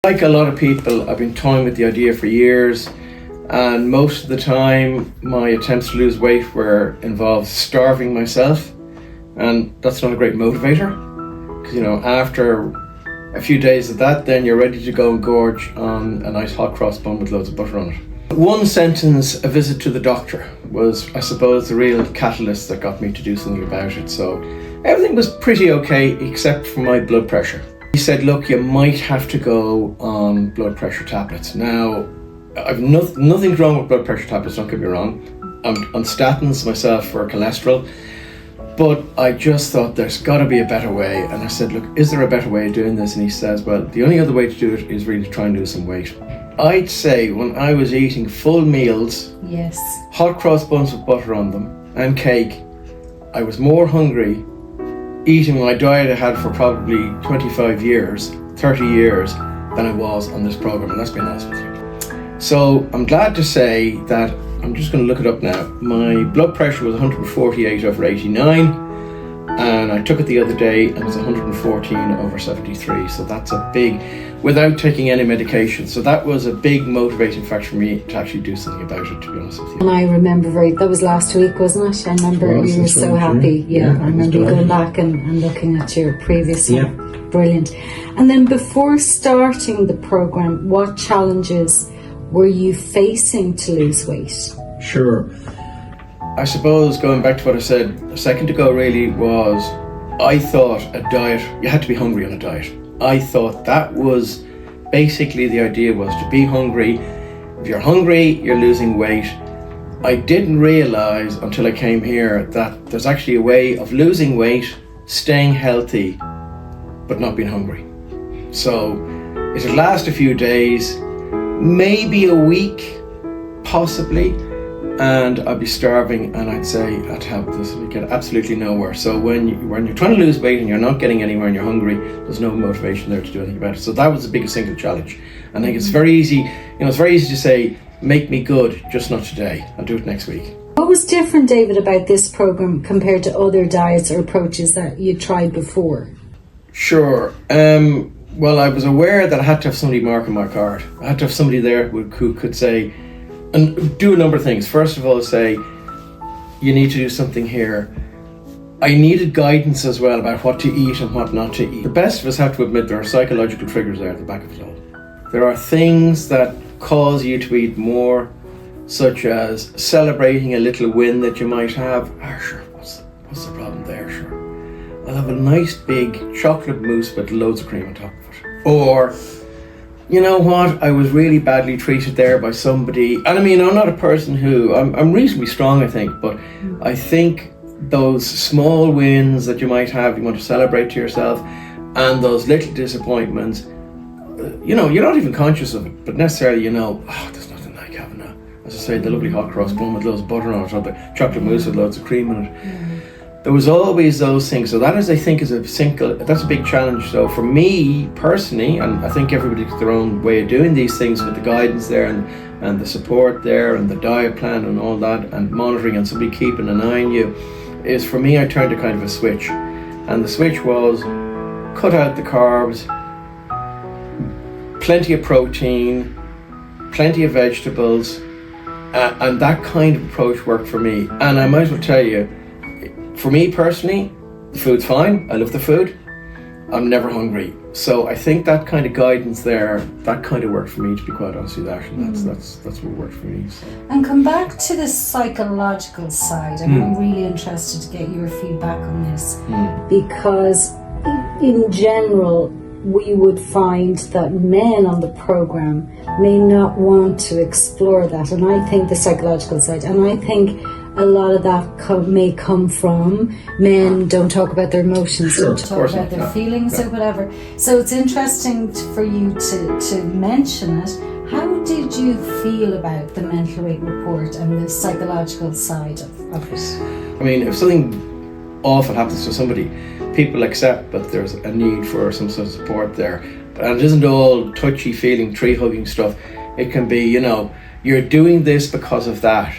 Like a lot of people, I've been toying with the idea for years, and most of the time my attempts to lose weight were involved starving myself, and that's not a great motivator, because after a few days of that, then you're ready to go and gorge on a nice hot cross bun with loads of butter on it. One sentence, a visit to the doctor, was, I suppose, the real catalyst that got me to do something about it. So everything was pretty okay except for my blood pressure. He said, look, you might have to go on blood pressure tablets. Now, I've nothing wrong with blood pressure tablets, don't get me wrong. I'm on statins myself for cholesterol, but I just thought there's got to be a better way. And I said, look, is there a better way of doing this? And he says, well, the only other way to do it is really to try and lose some weight. I'd say when I was eating full meals, yes, hot cross buns with butter on them and cake, I was more hungry eating my diet I had for probably 25 years, 30 years, than I was on this program, and let's be honest with you. So I'm glad to say that, I'm just going to look it up now, my blood pressure was 148/89, and I took it the other day and it was 114/73, so that's a big, without taking any medication, so that was a big motivating factor for me to actually do something about it, to be honest with you. And I remember that was last week, wasn't it? I remember you were so happy. Yeah, I remember you going back and looking at your previous one. Brilliant. And then before starting the program, what challenges were you facing to lose weight? Sure. I suppose going back to what I said a second ago really was, I thought a diet, you had to be hungry on a diet. I thought that was basically the idea, was to be hungry. If you're hungry, you're losing weight. I didn't realize until I came here that there's actually a way of losing weight, staying healthy, but not being hungry. So it'll last a few days, maybe a week, possibly, and I'd be starving, and I'd say I'd have this, we get absolutely nowhere. So when you're trying to lose weight and you're not getting anywhere and you're hungry, there's no motivation there to do anything about it. So that was the biggest single challenge. I think it's very easy, it's very easy to say, make me good, just not today. I'll do it next week. What was different, David, about this program compared to other diets or approaches that you tried before? Sure. Well, I was aware that I had to have somebody marking my card. I had to have somebody there who could say, and do a number of things. First of all, say, you need to do something here. I needed guidance as well about what to eat and what not to eat. The best of us have to admit there are psychological triggers there at the back of it all. There are things that cause you to eat more, such as celebrating a little win that you might have. Sure, what's the problem there? Sure. I'll have a nice big chocolate mousse with loads of cream on top of it. Or, you know what, I was really badly treated there by somebody. And I mean, I'm not a person who, I'm reasonably strong, I think, but I think those small wins that you might have, you want to celebrate to yourself, and those little disappointments, you're not even conscious of it, but necessarily there's nothing like having as I say, the lovely hot cross bun with loads of butter on it, or the chocolate mousse with loads of cream in it. There was always those things. So that is, I think, that's a big challenge. So for me personally, and I think everybody's got their own way of doing these things with the guidance there and the support there and the diet plan and all that and monitoring and somebody keeping an eye on you, is for me, I turned to kind of a switch. And the switch was cut out the carbs, plenty of protein, plenty of vegetables, and that kind of approach worked for me. And I might as well tell you, for me personally, the food's fine. I love the food. I'm never hungry. So I think that kind of guidance there, that kind of worked for me, to be quite honest with you, Ashley. That's what worked for me. So. And come back to the psychological side, and I'm really interested to get your feedback on this, because in general, we would find that men on the program may not want to explore that, and I think the psychological side, and I think a lot of that may come from men don't talk about their emotions, don't talk about their feelings or whatever. So it's interesting for you to mention it. How did you feel about the mental weight report and the psychological side of it? I mean, if something awful happens to somebody, people accept that there's a need for some sort of support there. And it isn't all touchy-feeling, tree-hugging stuff. It can be, you're doing this because of that.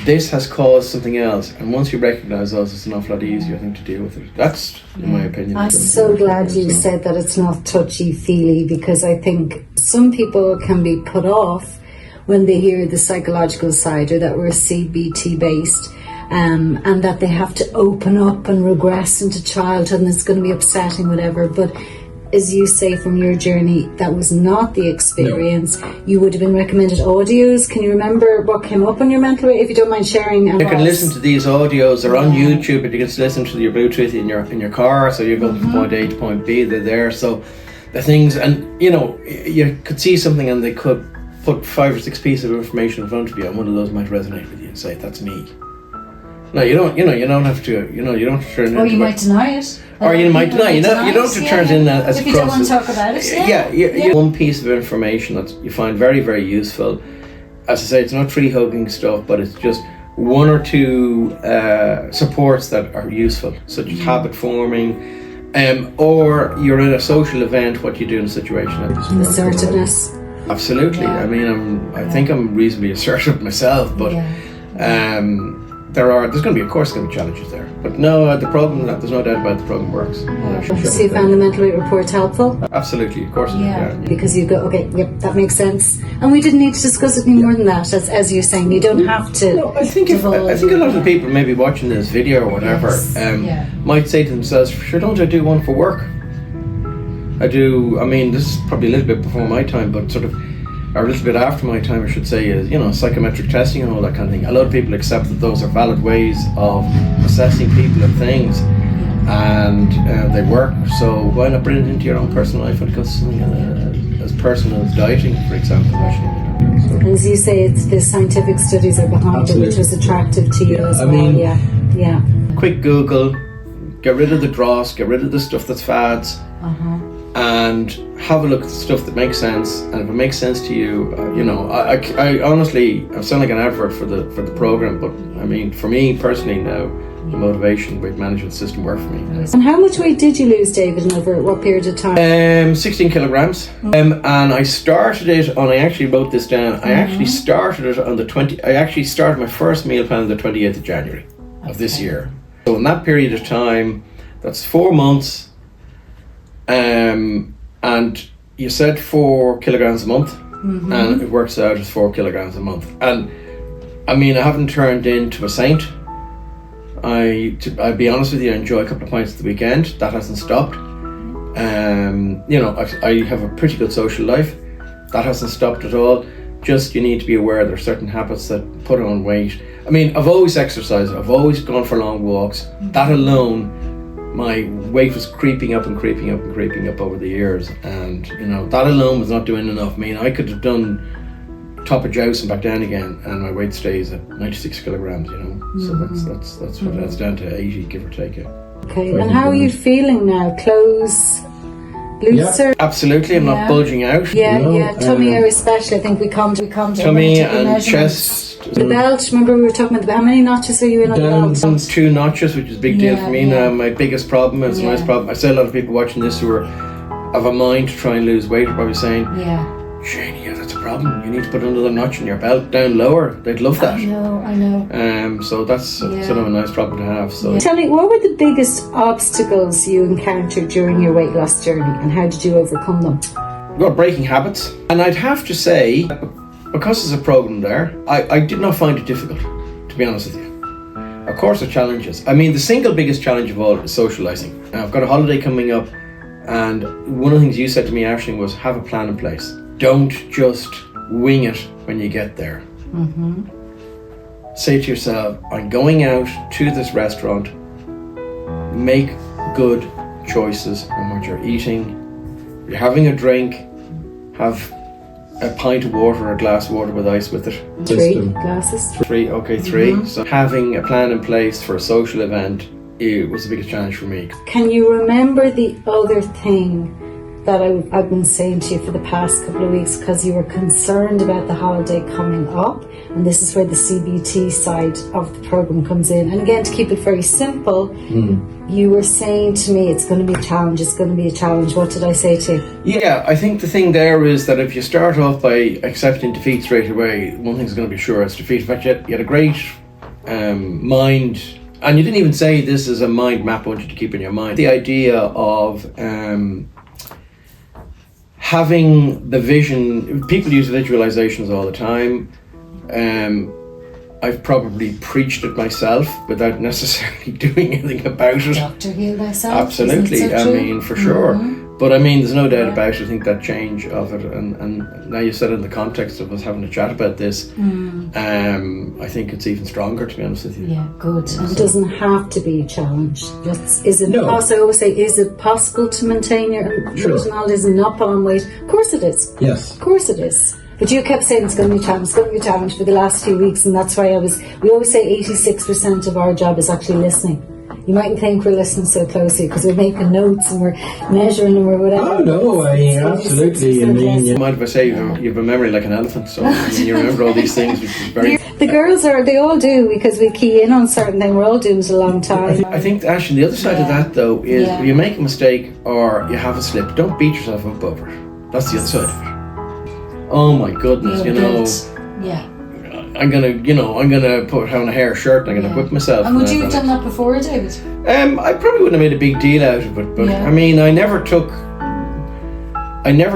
this has caused something else, and once you recognise those, it's an awful lot easier, I think, to deal with it. That's in my opinion. I'm so glad you said that it's not touchy-feely, because I think some people can be put off when they hear the psychological side, or that we're CBT based, and that they have to open up and regress into childhood and it's going to be upsetting, whatever. But as you say, from your journey, that was not the experience. No. You would have been recommended audios. Can you remember what came up on your mental rate, if you don't mind sharing? You can listen to these audios. They're on YouTube, but you can listen to your Bluetooth in your car. So you're going from point A to point B. They're there. So the things, and you could see something, and they could put 5 or 6 pieces of information in front of you, and one of those might resonate with you and say, "That's me." No, you don't. You don't have to. You don't have to turn it. Or you might deny it. Or you might deny. You don't have to turn it in as if you don't want to talk about it. Yeah. One piece of information that you find very, very useful. As I say, it's not tree hugging stuff, but it's just 1 or 2 supports that are useful, such as habit forming, or you're in a social event. What you do in a situation. Assertiveness. Absolutely. I mean, I think I'm reasonably assertive myself, but there's going to be, of course, going to be challenges there. But no, there's no doubt about it, the program works. So you found the mental rate report helpful? Absolutely, of course. Yeah. Because you go, okay, yep, that makes sense. And we didn't need to discuss it any more than that, as you're saying. You don't have to. No, I think a lot of the people maybe watching this video or whatever might say to themselves, sure, don't I do one for work? I mean, this is probably a little bit before my time, but sort of, or a little bit after my time, I should say, is, psychometric testing and all that kind of thing. A lot of people accept that those are valid ways of assessing people and things, and they work. So why not bring it into your own personal life when it comes to something as personal as dieting, for example? And as you say, it's the scientific studies are behind it, which was attractive to you as well. Quick Google, get rid of the dross, get rid of the stuff that's fads. And have a look at the stuff that makes sense, and if it makes sense to you, I honestly, I sound like an advert for the program, but I mean, for me personally now, the motivation, weight management system worked for me. And how much weight did you lose, David, and over what period of time? 16 kilograms, and I started it on, I actually wrote this down, I actually started it on I actually started my first meal plan on the 28th of January of this year. So in that period of time, that's 4 months. And you said 4 kilograms a month, and it works out as 4 kilograms a month. And I mean, I haven't turned into a saint. I'll be honest with you, I enjoy a couple of pints at the weekend. That hasn't stopped. I have a pretty good social life. That hasn't stopped at all. Just you need to be aware there are certain habits that put on weight. I mean, I've always exercised. I've always gone for long walks. That alone, my weight was creeping up over the years, and that alone was not doing enough. I mean, I could have done top of joust and back down again, and my weight stays at 96 kilograms. So that's what that's down to 80, give or take. Okay, and how are you feeling now? Clothes looser? Absolutely, I'm not bulging out. Tummy area especially. I think we come to tummy and chest. The belt, remember we were talking about how many notches are you in on the belt? 2 notches, which is a big deal for me now. My biggest problem is my problem. I say a lot of people watching this who are of a mind to try and lose weight are probably saying, Shane, that's a problem. You need to put another notch in your belt down lower. They'd love that. I know. So that's sort of a nice problem to have. So tell me, what were the biggest obstacles you encountered during your weight loss journey, and how did you overcome them? Well, breaking habits. And I'd have to say, because there's a program there, I did not find it difficult, to be honest with you. Of course there are challenges. I mean, the single biggest challenge of all is socialising. Now, I've got a holiday coming up, and one of the things you said to me, Aisling, was have a plan in place. Don't just wing it when you get there. Say to yourself, I'm going out to this restaurant, make good choices on what you're eating. You're having a drink, have a pint of water or a glass of water with ice with it. 3 glasses. 3. So having a plan in place for a social event, it was the biggest challenge for me. Can you remember the other thing that I've been saying to you for the past couple of weeks, because you were concerned about the holiday coming up, and this is where the CBT side of the program comes in. And again, to keep it very simple, you were saying to me, it's going to be a challenge, it's going to be a challenge. What did I say to you? Yeah, I think the thing there is that if you start off by accepting defeat straight away, one thing's going to be sure, it's defeat. In fact, you had a great mind, and you didn't even say this is a mind map I want you to keep in your mind. The idea of having the vision. People use visualizations all the time. I've probably preached it myself without necessarily doing anything about it. Dr. Heal Thyself. Absolutely, Isn't it so I true? mean, for sure. But I mean, there's no doubt about it. I think that change of it, and now you said it in the context of us having a chat about this, I think it's even stronger, to be honest with you. Yeah, good. And it doesn't have to be a challenge. Is it No. possible? I always say, is it possible to maintain your personality and not put on weight? Of course it is. Yes. Of course it is. But you kept saying it's going to be a challenge, it's going to be a challenge for the last few weeks, and that's why we always say 86% of our job is actually listening. You mightn't think we're listening so closely because we're making notes and we're measuring and we're whatever. Oh no, I mean, absolutely. I mean, You mind if I say you have a memory like an elephant, so I mean, you remember all these things, which is very... The girls they all do, because we key in on certain things. We're all doing it a long time. I think, actually, the other side of that, though, is when you make a mistake or you have a slip, don't beat yourself up over it. That's the other side of it. Oh my goodness, Yeah. I'm gonna put on a hair shirt and I'm gonna whip myself. And would you have done that before, David? I probably wouldn't have made a big deal out of it, but I mean, I never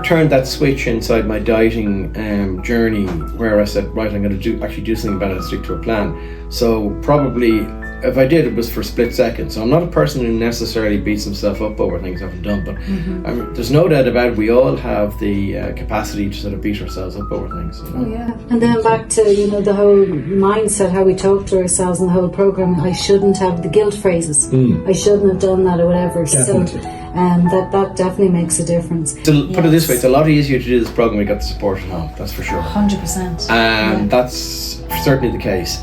turned that switch inside my dieting journey where I said, right, I'm going to do something about it and stick to a plan. So probably, if I did, it was for a split second. So I'm not a person who necessarily beats himself up over things I haven't done, but there's no doubt about it, we all have the capacity to sort of beat ourselves up over things. You know? Oh yeah. And then back to, the whole mindset, how we talk to ourselves and the whole program. I shouldn't have the guilt phrases. I shouldn't have done that or whatever. Definitely. So that definitely makes a difference. To put it this way, it's a lot easier to do this program. We got the support at home, that's for sure. 100%. That's certainly the case.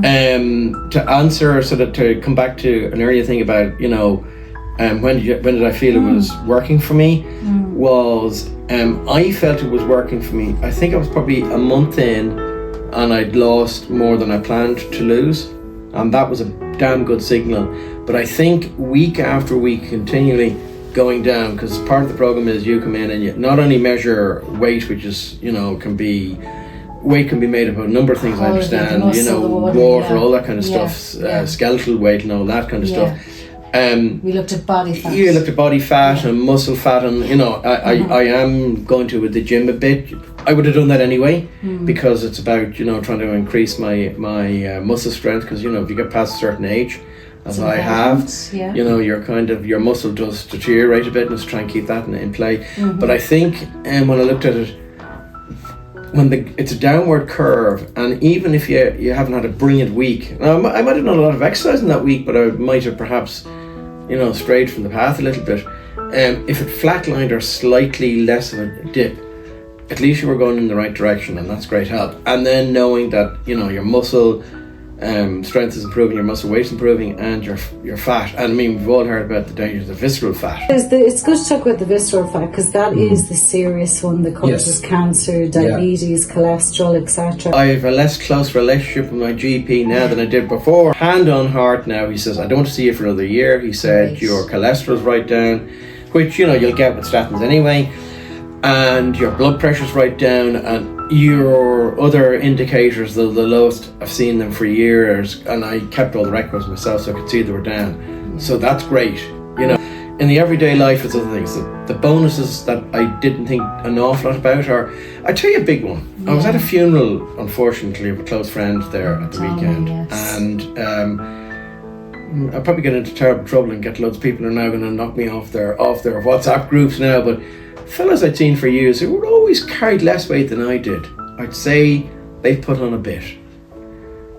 To answer, to come back to an earlier thing about, when did I feel it was working for me, was I felt it was working for me. I think I was probably a month in and I'd lost more than I planned to lose, and that was a damn good signal. But I think week after week, continually going down, because part of the program is you come in and you not only measure weight, which is, weight can be made up of a number of things, I understand, water, all that kind of stuff, skeletal weight and all that kind of stuff. We looked at body fat. You looked at body fat and muscle fat, and I am going to the gym a bit. I would have done that anyway, because it's about trying to increase my muscle strength, because if you get past a certain age, as I have, your muscle does deteriorate a bit, and it's trying to keep that in play. But I think when I looked at it, it's a downward curve, and even if you haven't had a brilliant week, now I might have done a lot of exercise in that week, but I might have perhaps strayed from the path a little bit. If it flatlined or slightly less of a dip, at least you were going in the right direction, and that's great help. And then knowing that your muscle strength is improving, your muscle weight is improving, and your fat. And I mean, we've all heard about the dangers of visceral fat. It's good to talk about the visceral fat, because that is the serious one that causes cancer, diabetes, cholesterol, etc. I have a less close relationship with my GP now than I did before. Hand on heart now, he says, I don't want to see you for another year. He said, your cholesterol's right down, which you'll get with statins anyway, and your blood pressure's right down, and your other indicators, the lowest I've seen them for years, and I kept all the records myself so I could see they were down. So that's great. In the everyday life, it's other things. The bonuses that I didn't think an awful lot about are, I tell you a big one. I was at a funeral, unfortunately, of a close friend there at the weekend, and I'll probably get into terrible trouble and get loads of people who are now going to knock me off their WhatsApp groups now, but fellas I'd seen for years who were always carried less weight than I did, I'd say they've put on a bit.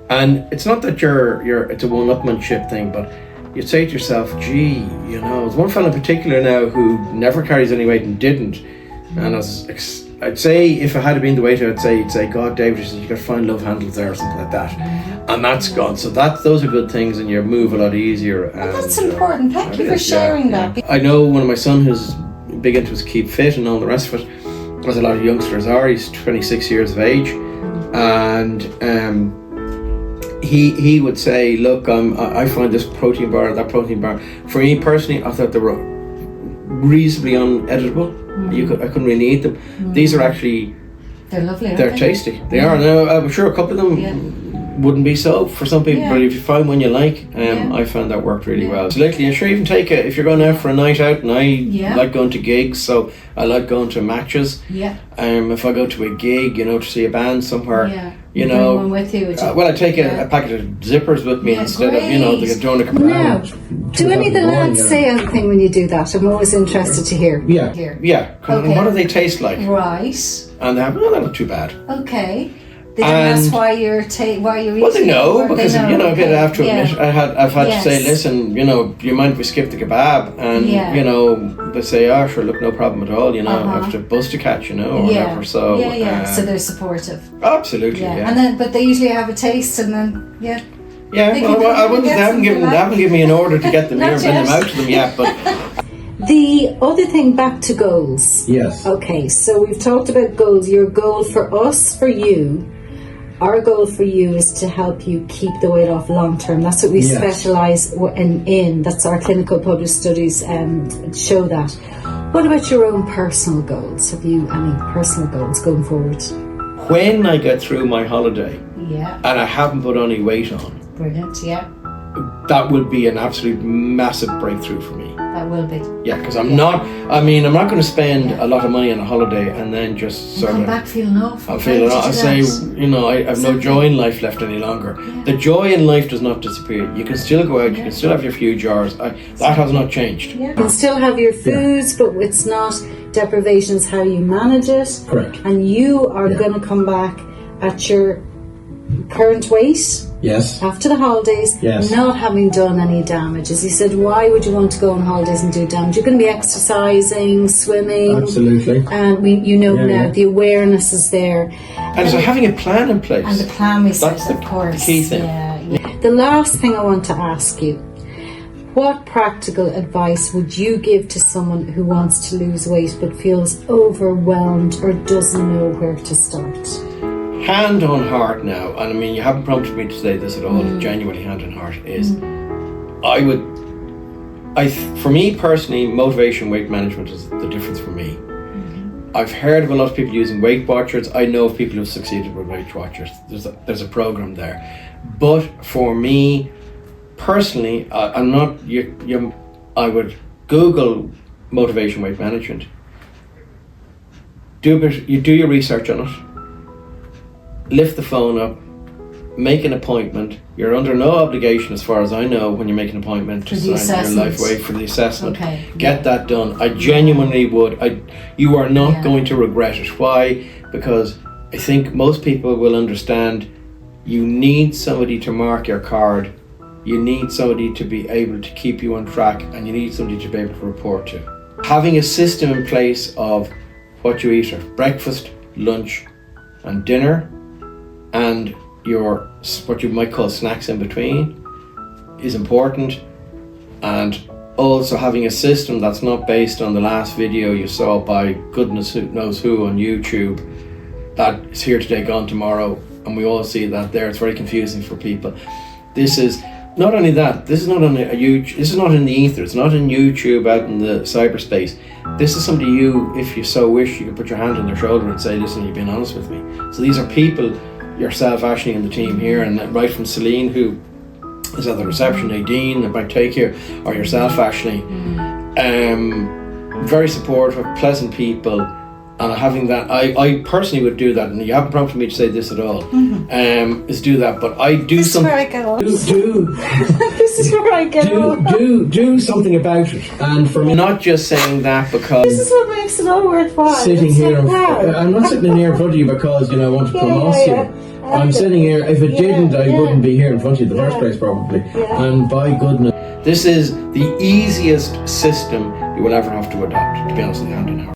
And it's not that it's a one-upmanship thing, but you'd say to yourself, gee, there's one fellow in particular now who never carries any weight and didn't. And I'd say, if I had been the waiter, he'd say, God, David, you got to find love handles there or something like that. And that's gone. So those are good things, and you move a lot easier. And that's important. Thank you for sharing that. I know one of my son who's big into his keep fit and all the rest of it, as a lot of youngsters are. He's 26 years of age, and he would say, look, I find this protein bar, that protein bar. For me personally, I thought they were reasonably uneditable. I couldn't really eat them. These are actually, they're lovely. They're tasty. They are. Now, I'm sure a couple of them wouldn't be so for some people, Yeah. but if you find one you like, Yeah. I found that worked really well. So lately, and sure, even take it if you're going out for a night out, and I Yeah. like going to gigs, so I like going to matches. Yeah. If I go to a gig, to see a band somewhere, Yeah. you Bring know, one with you, would you? well, I take Yeah. a packet of zippers with me Yeah, instead of great. the drone to come Now, around. do any of the lads say anything when you do that? I'm always interested to hear. Yeah. Hear. Yeah, Okay. what do they taste like? Right. And they're not too bad. Okay. They don't And- ask why you're eating. Well, they know or because they know. a bit Okay. after Yeah. admit, I've had to say, Yes. listen, do you mind if we skip the kebab? And Yeah. they say, oh, sure, look, no problem at all. Uh-huh. After bust a catch, or Yeah. whatever. So Yeah. So they're supportive. absolutely, Yeah. yeah. And then, but they usually have a taste, and then yeah. Yeah, They well, can- I wouldn't. they They get haven't given. something They haven't given me an order to get them Not here, bring them yet. out to them yet. But The other thing, back to goals. Yes. Okay, so we've talked about goals. Your goal for us, for you, our goal for you is to help you keep the weight off long term. That's what we Yes. specialise in. That's our clinical published studies show that. What about your own personal goals? Have you any personal goals going forward? when I get through my holiday Yeah, and I haven't put any weight on, brilliant. Yeah, that will be an absolute massive breakthrough for me. that will be. Yeah, because I'm not going to spend a lot of money on a holiday and then just sort Come of. back feeling awful. I'm feeling. Why I did you say, do that? I have no joy in life left any longer. Yeah. The joy in life does not disappear. You can still go out. You can still have your few jars. That has not changed. Yeah. You can still have your foods, but it's not deprivation. It's how you manage it. Correct. And you are Yeah. going to come back at your current weight Yes. after the holidays, Yes. not having done any damage. As you said, why would you want to go on holidays and do damage? You're going to be exercising, swimming, Absolutely. and Yeah, now yeah. the awareness is there. And so having a plan in place. And the plan we set, That's of the course. key thing. Yeah. The last thing I want to ask you, what practical advice would you give to someone who wants to lose weight but feels overwhelmed or doesn't know where to start? Hand on heart now, and I mean, you haven't prompted me to say this at all, genuinely hand on heart, is for me personally, motivation weight management is the difference for me. I've heard of a lot of people using Weight Watchers. I know of people who've succeeded with Weight Watchers. There's a program there. But for me personally, I'm not, I would Google motivation weight management. You do your research on it. Lift the phone up, make an appointment. You're under no obligation, as far as I know, when you make an appointment to For the sign your life assessment. weight for the assessment. Okay. Get that done. I genuinely would. You are not Yeah. going to regret it. Why? Because I think most people will understand you need somebody to mark your card. You need somebody to be able to keep you on track, and you need somebody to be able to report to. Having a system in place of what you eat at breakfast, lunch, and dinner, and your what you might call snacks in between is important. And also having a system that's not based on the last video you saw by goodness knows who on YouTube that is here today, gone tomorrow, and we all see that there. It's very confusing for people. This is not only that, this is not on this is not in the ether, it's not in YouTube out in the cyberspace. This is somebody if you so wish, you can put your hand on their shoulder and say, listen, you've been honest with me. So these are people, yourself, Ashley, and the team here, and right from Celine, who is at the reception, Nadine that might take here, or yourself, Ashley. Very supportive, pleasant people, and having that, I personally would do that, and you haven't prompted me to say this at all, is do that, but I do This is something. where I get lost. This This is where I get lost. do something about it. And for me, I'm not just saying that This because is what makes it all worthwhile. sitting It's here, like, wow. I'm not sitting here in front of you because I want to Yeah, promote yeah, you. yeah. I'm sitting here. If it Yeah, didn't, I yeah. wouldn't be here in front of you in the Yeah. first place, probably. Yeah. And by goodness. this is the easiest system you will ever have to adopt, to be honest with you, hand in heart.